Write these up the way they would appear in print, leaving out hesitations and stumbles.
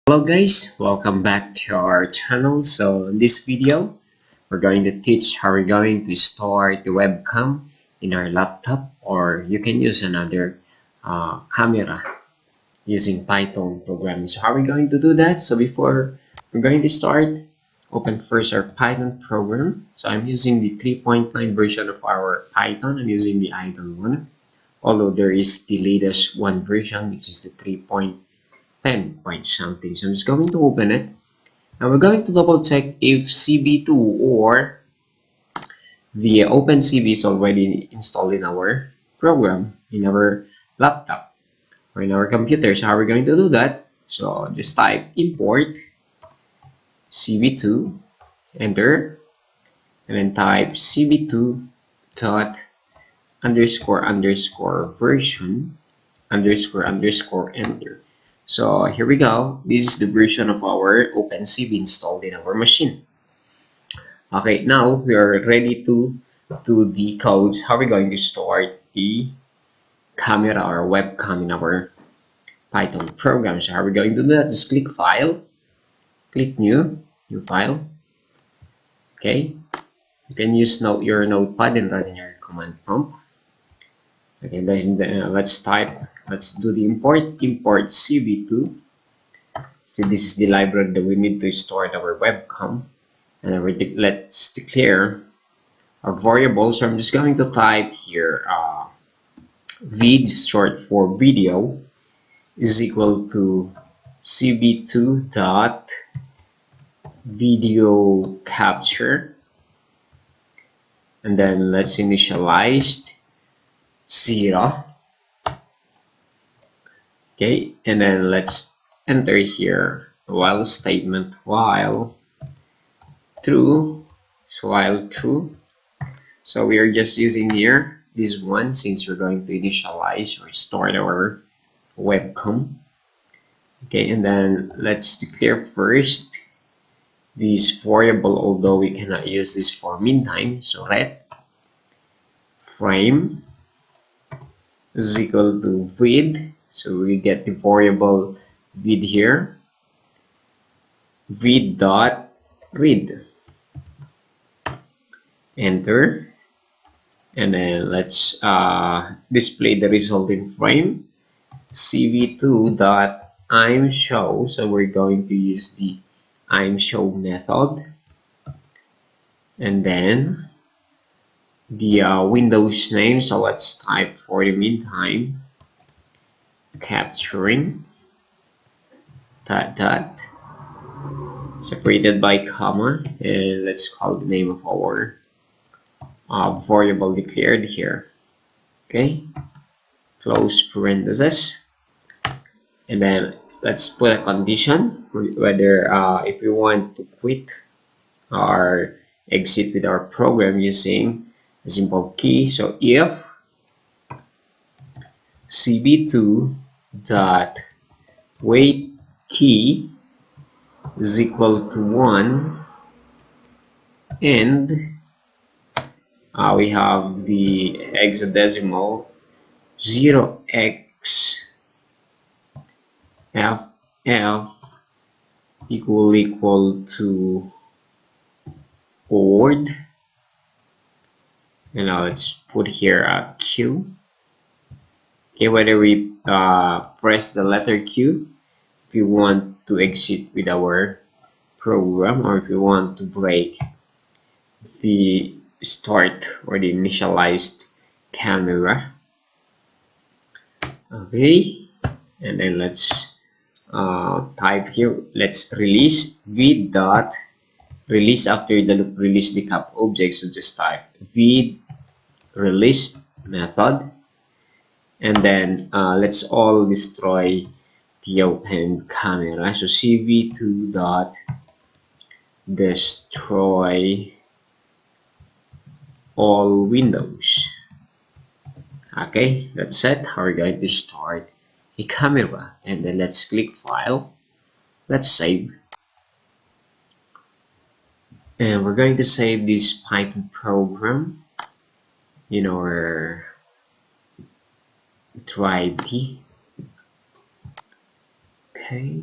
Hello guys, welcome back to our channel. So in this video, we're going to teach how we're going to start the webcam in our laptop, or you can use another camera using Python programming. So how are we going to do that? So before we're going to start, open first our Python program. So I'm using the 3.9 version of our Python. I'm using the idle one, although there is the latest one version, which is the 3.10 point something. So I'm just going to open it. And we're going to double check if CB2 or the OpenCV is already installed in our program, in our laptop or in our computer. So how are we going to do that? So just type import CB2, enter, and then type CB2 dot underscore underscore version underscore underscore enter. So here we go. This is the version of our OpenCV installed in our machine. Okay, now we are ready to do the codes. How are we going to start the camera or webcam in our Python program? So how are we going to do that? Just click File, click New File. Okay, you can use your notepad and run in your command prompt. Okay, let's do the import cv2. So this is the library that we need to store our webcam, and then let's declare our variable. So I'm just going to type here vid, short for video, is equal to cv2 dot video capture, and then let's initialize 0. Okay, and then let's enter here while statement while true. So while true, so we are just using here this one since we're going to initialize or start our webcam. Okay, and then let's declare first this variable, although we cannot use this for meantime. So ret frame is equal to vid. So we get the variable vid here, vid dot read, enter, and then let's display the resulting frame cv2 dot I'm show. So we're going to use the I'm show method, and then the Windows name. So let's type for the meantime capturing dot dot separated by comma, and let's call the name of our variable declared here. Okay, close parenthesis, and then let's put a condition whether if we want to quit or exit with our program using a simple key. So if cb2 dot wait key is equal to 1, and we have the hexadecimal 0x f equal to word, and now let's put here a q. Okay, whether we press the letter q if you want to exit with our program, or if you want to break the start or the initialized camera. Okay, and then let's type here, let's release vid dot release. After the loop release the cap object, so just type vid release method, and then let's all destroy the open camera. So cv2 dot destroy all windows. Okay, that's it. How we're going to start a camera, and then let's click file, let's save, and we're going to save this Python program in our drive. Okay,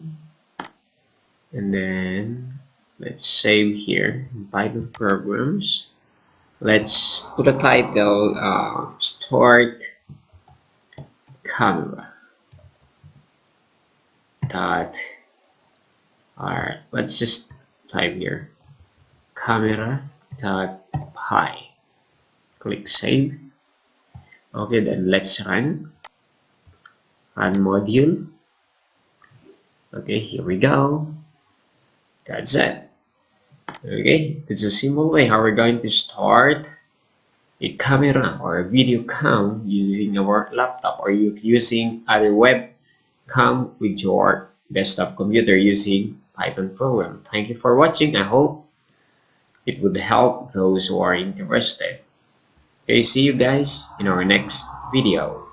And then let's save here in Python programs. Let's put a title, start camera dot. Alright, let's just type here camera dot py. Click save. Okay, then let's run module. Okay, here we go. That's it. Okay, it's a simple way how we're going to start a camera or a video cam using our laptop, or you using other webcam with your desktop computer using Python program. Thank you for watching. I hope it would help those who are interested. Okay, see you guys in our next video.